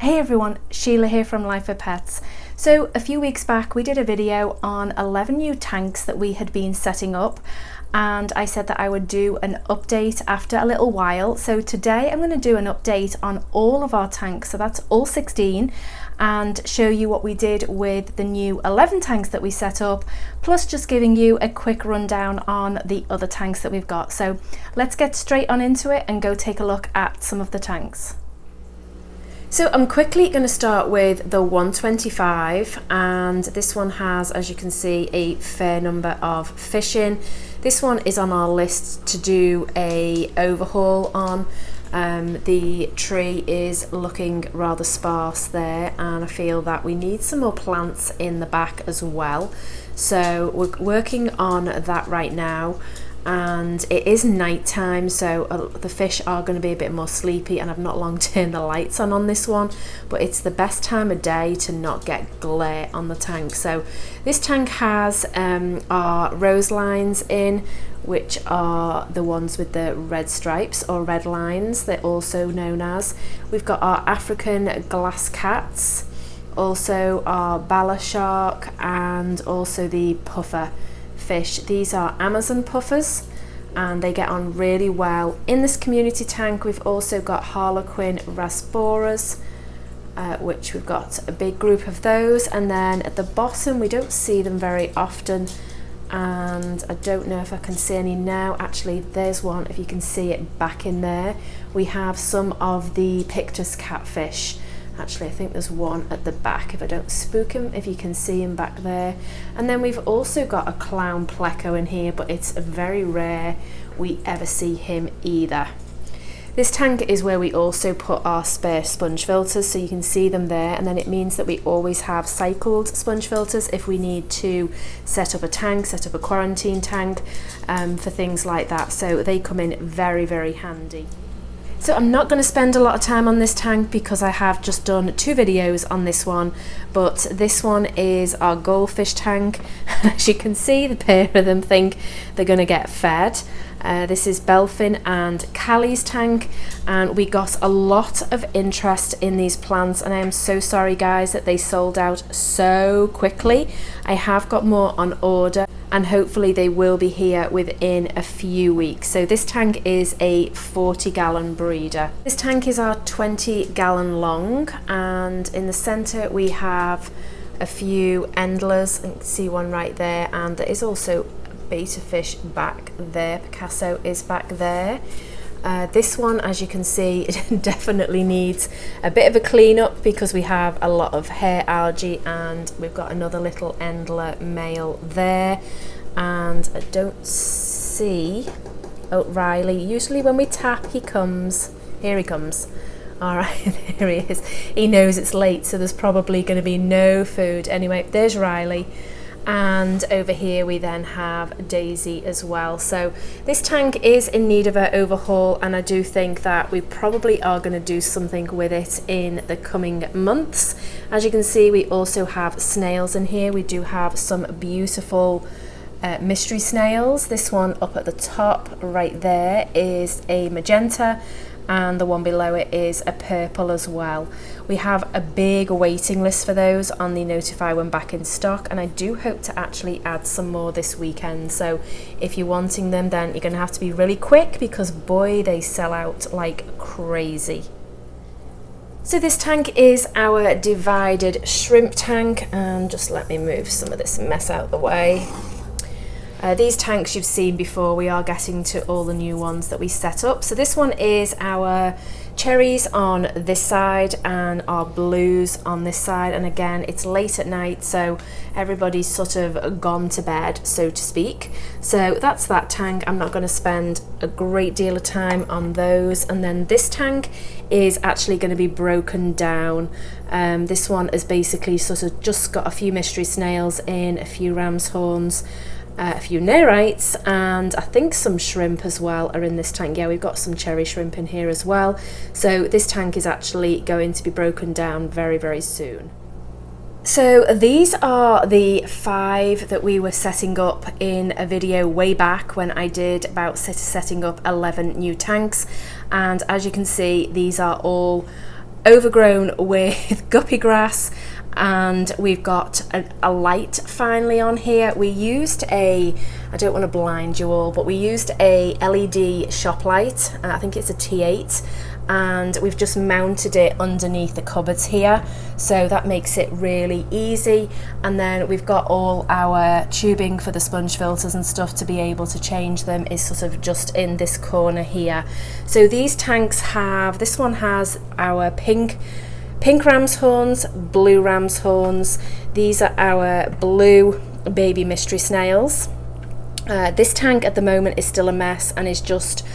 Hey everyone, Sheila here from Lifewithpets. So a few weeks back we did a video on 11 new tanks that we had been setting up, and I said that I would do an update after a little while. So today I'm going to do an update on all of our tanks, so that's all 16, and show you what we did with the new 11 tanks that we set up, plus just giving you a quick rundown on the other tanks that we've got. So let's get straight on into it and go take a look at some of the tanks. So I'm quickly going to start with the 125, and this one has, as you can see, a fair number of fish in. This one is on our list to do a overhaul on. The tree is looking rather sparse there, and I feel that we need some more plants in the back as well. So we're working on that right now. And it is night time, so the fish are going to be a bit more sleepy, and I've not long turned the lights on this one, but it's the best time of day to not get glare on the tank. So this tank has our rose lines in, which are the ones with the red stripes or red lines, they're also known as. We've got our African glass cats, also our bala shark, and also the puffer fish. These are Amazon puffers, and they get on really well in this community tank. We've also got Harlequin rasboras, which we've got a big group of those, and then at the bottom we don't see them very often, and I don't know if I can see any now. Actually, there's one, if you can see it back in there. We have some of the Pictus catfish. Actually, I think there's one at the back, if I don't spook him, if you can see him back there. And then we've also got a clown pleco in here, but it's very rare we ever see him either. This tank is where we also put our spare sponge filters, so you can see them there, and then it means that we always have cycled sponge filters if we need to set up a tank, set up a quarantine tank, for things like that. So they come in very, very handy. So I'm not going to spend a lot of time on this tank because I have just done 2 videos on this one, but this one is our goldfish tank. As you can see, the pair of them think they're going to get fed. This is Belfin and Callie's tank, and we got a lot of interest in these plants, and I am so sorry guys that they sold out so quickly. I have got more on order, and hopefully they will be here within a few weeks. So this tank is a 40-gallon breeder. This tank is our 20-gallon long, and in the center we have a few endlers, and you can see one right there, and there is also beta fish back there. Picasso is back there. This one, as you can see, it definitely needs a bit of a clean up because we have a lot of hair algae, and we've got another little endler male there, and I don't see Riley. Usually when we tap he comes. Here he comes. Alright, there he is. He knows it's late, so there's probably going to be no food. Anyway, there's Riley. And over here we then have Daisy as well. So this tank is in need of an overhaul, and I do think that we probably are going to do something with it in the coming months. As you can see, we also have snails in here. We do have some beautiful mystery snails. This one up at the top right there is a magenta, and the one below it is a purple as well. We have a big waiting list for those on the notify when back in stock, and I do hope to actually add some more this weekend. So if you're wanting them, then you're going to have to be really quick because boy, they sell out like crazy. So this tank is our divided shrimp tank, and just let me move some of this mess out of the way. These tanks you've seen before. We are getting to all the new ones that we set up. So this one is our cherries on this side and our blues on this side, and again it's late at night, so everybody's sort of gone to bed, so to speak. So that's that tank. I'm not going to spend a great deal of time on those. And then this tank is actually going to be broken down. This one is basically sort of just got a few mystery snails in, a few ram's horns, a few nerites, and I think some shrimp as well are in this tank. Yeah, we've got some cherry shrimp in here as well. So this tank is actually going to be broken down very, very soon. So these are the 5 that we were setting up in a video way back when I did about setting up 11 new tanks, and as you can see, these are all overgrown with guppy grass, and we've got a light finally on here. We used I don't want to blind you all, but we used a LED shop light, I think it's a T8, and we've just mounted it underneath the cupboards here, so that makes it really easy. And then we've got all our tubing for the sponge filters and stuff to be able to change them is sort of just in this corner here. So these tanks have, this one has our pink ram's horns, blue ram's horns. These are our blue baby mystery snails. This tank at the moment is still a mess and is just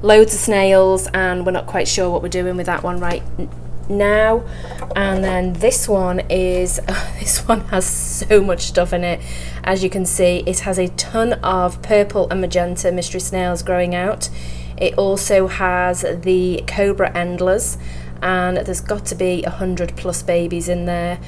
loads of snails, and we're not quite sure what we're doing with that one right now. And then this one is, this one has so much stuff in it. As you can see, it has a ton of purple and magenta mystery snails growing out. It also has the cobra endlers, and there's got to be 100+ babies in there.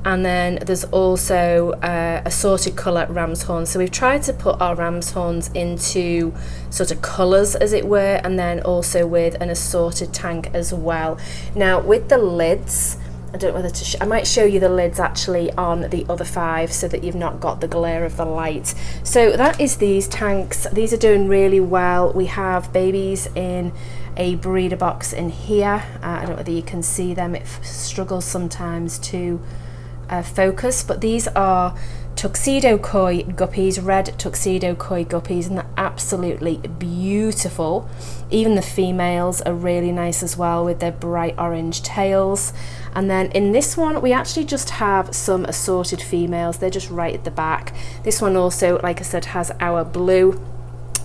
And then there's also assorted colour ram's horns. So we've tried to put our ram's horns into sort of colours, as it were, and then also with an assorted tank as well. Now with the lids, I don't know whether to I might show you the lids actually on the other 5 so that you've not got the glare of the light. So that is these tanks. These are doing really well. We have babies in a breeder box in here. I don't know whether you can see them. It struggles sometimes to focus, but these are tuxedo koi guppies, red tuxedo koi guppies, and they're absolutely beautiful. Even the females are really nice as well with their bright orange tails. And then in this one we actually just have some assorted females. They're just right at the back. This one also, like I said, has our blue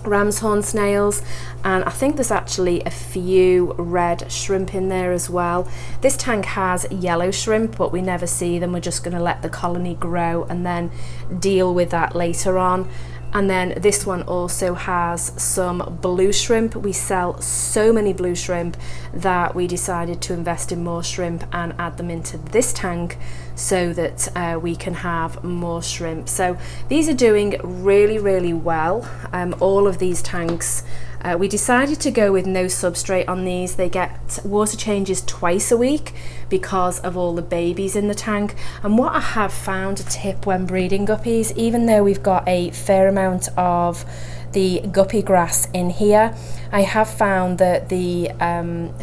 ram's horn snails, and I think there's actually a few red shrimp in there as well. This tank has yellow shrimp, but we never see them. We're just going to let the colony grow and then deal with that later on. And then this one also has some blue shrimp. We sell so many blue shrimp that we decided to invest in more shrimp and add them into this tank so that we can have more shrimp. So these are doing really, really well. All of these tanks, we decided to go with no substrate on these. They get water changes twice a week because of all the babies in the tank. And what I have found, a tip when breeding guppies, even though we've got a fair amount of the guppy grass in here, I have found that the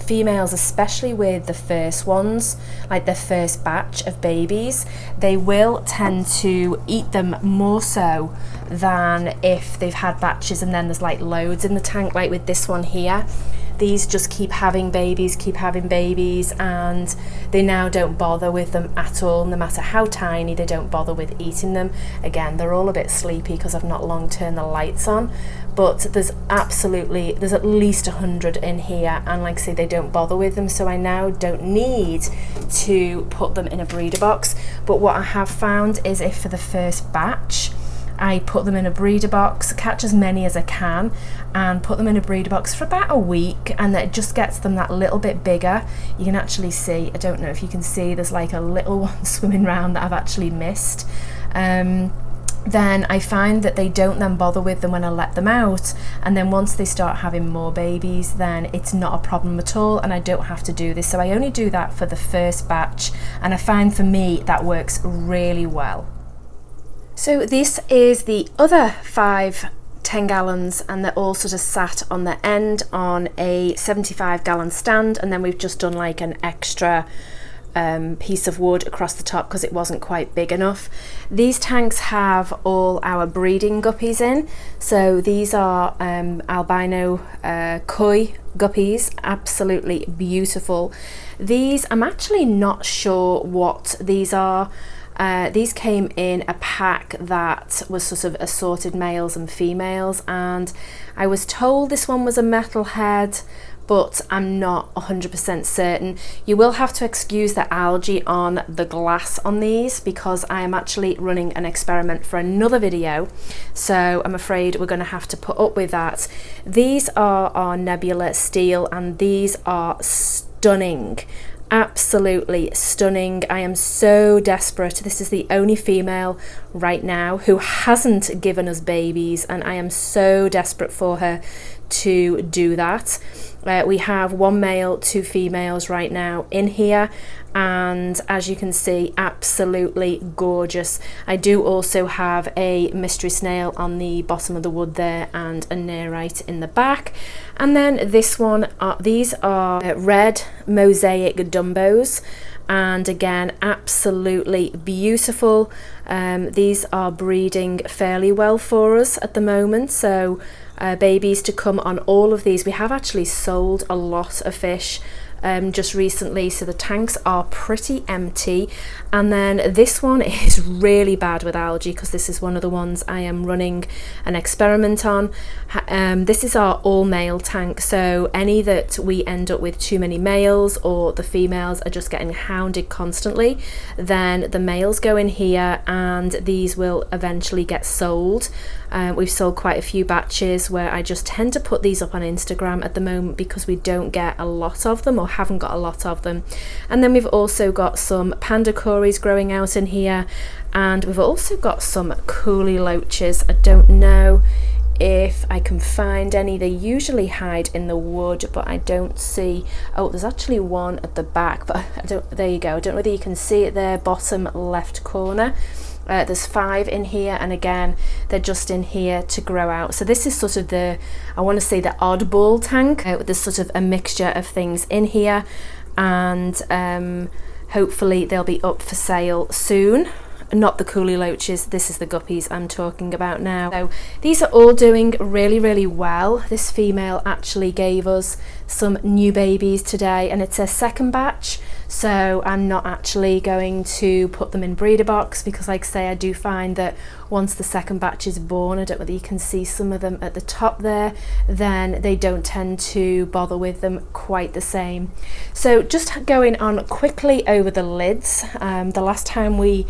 females, especially with the first ones, like the first batch of babies, they will tend to eat them more so than if they've had batches and then there's like loads in the tank, like with this one here. These just keep having babies, and they now don't bother with them at all. No matter how tiny, they don't bother with eating them. Again, they're all a bit sleepy because I've not long turned the lights on, but there's at least 100 in here, and like I say, they don't bother with them, so I now don't need to put them in a breeder box. But what I have found is if for the first batch I put them in a breeder box, catch as many as I can, and put them in a breeder box for about a week, and that just gets them that little bit bigger. You can actually see, I don't know if you can see, there's like a little one swimming around that I've actually missed. Then I find that they don't then bother with them when I let them out, and then once they start having more babies, then it's not a problem at all, and I don't have to do this. So I only do that for the first batch, and I find for me that works really well. So this is the other 5 10 gallons, and they're all sort of sat on the end on a 75-gallon stand, and then we've just done like an extra piece of wood across the top because it wasn't quite big enough. These tanks have all our breeding guppies in. So these are albino koi guppies, absolutely beautiful. These, I'm actually not sure what these are. These came in a pack that was sort of assorted males and females, and I was told this one was a metalhead, but I'm not 100% certain. You will have to excuse the algae on the glass on these because I am actually running an experiment for another video, so I'm afraid we're going to have to put up with that. These are our nebula steel, and these are stunning. Absolutely stunning. I am so desperate. This is the only female right now who hasn't given us babies, and I am so desperate for her to do that. We have 1 male, 2 females right now in here, and as you can see, absolutely gorgeous. I do also have a mystery snail on the bottom of the wood there and a nearite in the back. And then this one, these are red mosaic Dumbos, and again, absolutely beautiful. These are breeding fairly well for us at the moment, so babies to come on all of these. We have actually sold a lot of fish just recently, so the tanks are pretty empty. And then this one is really bad with algae, because this is one of the ones I am running an experiment on. This is our all male tank, so any that we end up with too many males or the females are just getting hounded constantly, then the males go in here and these will eventually get sold. We've sold quite a few batches where I just tend to put these up on Instagram at the moment because we don't get a lot of them, or haven't got a lot of them. And then we've also got some panda cories growing out in here, and we've also got some coolie loaches. I don't know if I can find any. They usually hide in the wood, but I don't see. Oh, there's actually one at the back, but I don't, there you go. I don't know whether you can see it there, bottom left corner. There's 5 in here, and again, they're just in here to grow out. So this is sort of the, I want to say, the oddball tank. There's sort of a mixture of things in here, and hopefully they'll be up for sale soon. Not the coolie loaches, this is the guppies I'm talking about now. So these are all doing really, really well. This female actually gave us some new babies today, and it's a second batch, so I'm not actually going to put them in breeder box, because like I say, I do find that once the second batch is born, I don't know whether you can see some of them at the top there, then they don't tend to bother with them quite the same. So just going on quickly over the lids. The last time we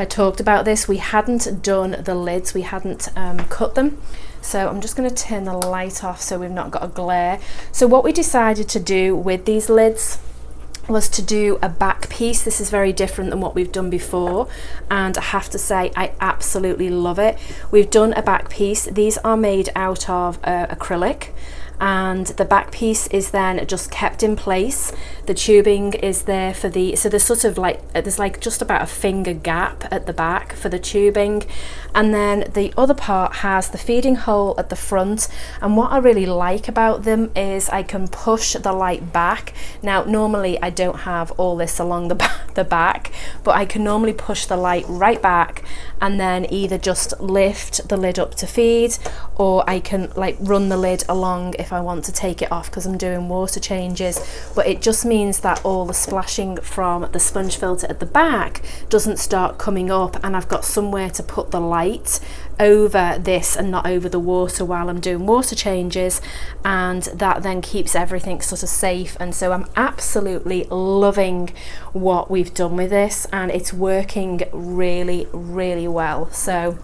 talked about this, we hadn't done the lids, we hadn't cut them. So I'm just going to turn the light off so we've not got a glare. So what we decided to do with these lids was to do a back piece. This is very different than what we've done before, and I have to say I absolutely love it. We've done a back piece. These are made out of acrylic, and the back piece is then just kept in place. The tubing is there for the, so there's sort of like, there's like just about a finger gap at the back for the tubing, and then the other part has the feeding hole at the front. And what I really like about them is I can push the light back. Now normally I don't have all this along the back, but I can normally push the light right back and then either just lift the lid up to feed, or I can like run the lid along if I want to take it off because I'm doing water changes. But it just means that all the splashing from the sponge filter at the back doesn't start coming up, and I've got somewhere to put the light over this and not over the water while I'm doing water changes, and that then keeps everything sort of safe. And so I'm absolutely loving what we've done with this, and it's working really, really well. So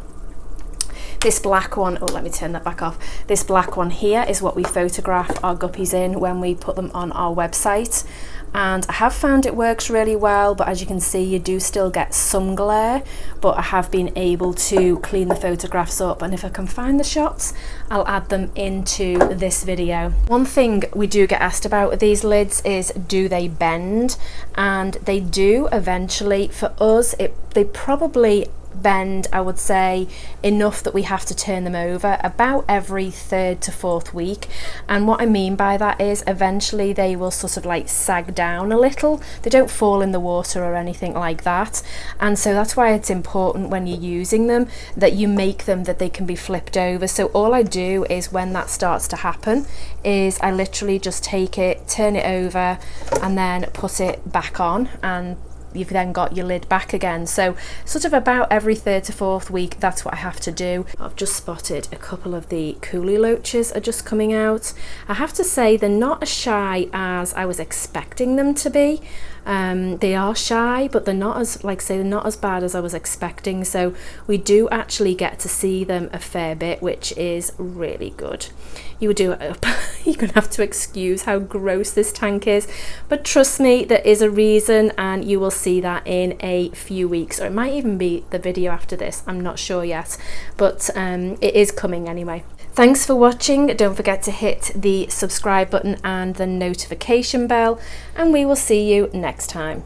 this black one, oh, let me turn that back off. This black one here is what we photograph our guppies in when we put them on our website. And I have found it works really well, but as you can see, you do still get some glare, but I have been able to clean the photographs up, and if I can find the shots, I'll add them into this video. One thing we do get asked about with these lids is, do they bend? And they do eventually. For us, they probably bend, I would say, enough that we have to turn them over about every 3rd to 4th week. And what I mean by that is eventually they will sort of like sag down a little. They don't fall in the water or anything like that, and so that's why it's important when you're using them that you make them that they can be flipped over. So all I do is when that starts to happen is I literally just take it, turn it over, and then put it back on, and you've then got your lid back again. So sort of about every 3rd to 4th week, that's what I have to do. I've just spotted a couple of the coolie loaches are just coming out. I have to say they're not as shy as I was expecting them to be. They are shy, but they're not as, like say, they're not as bad as I was expecting. So we do actually get to see them a fair bit, which is really good. You're gonna have to excuse how gross this tank is, but trust me, there is a reason, and you will see that in a few weeks, or it might even be the video after this, I'm not sure yet, but it is coming anyway. Thanks for watching. Don't forget to hit the subscribe button and the notification bell, and we will see you next time.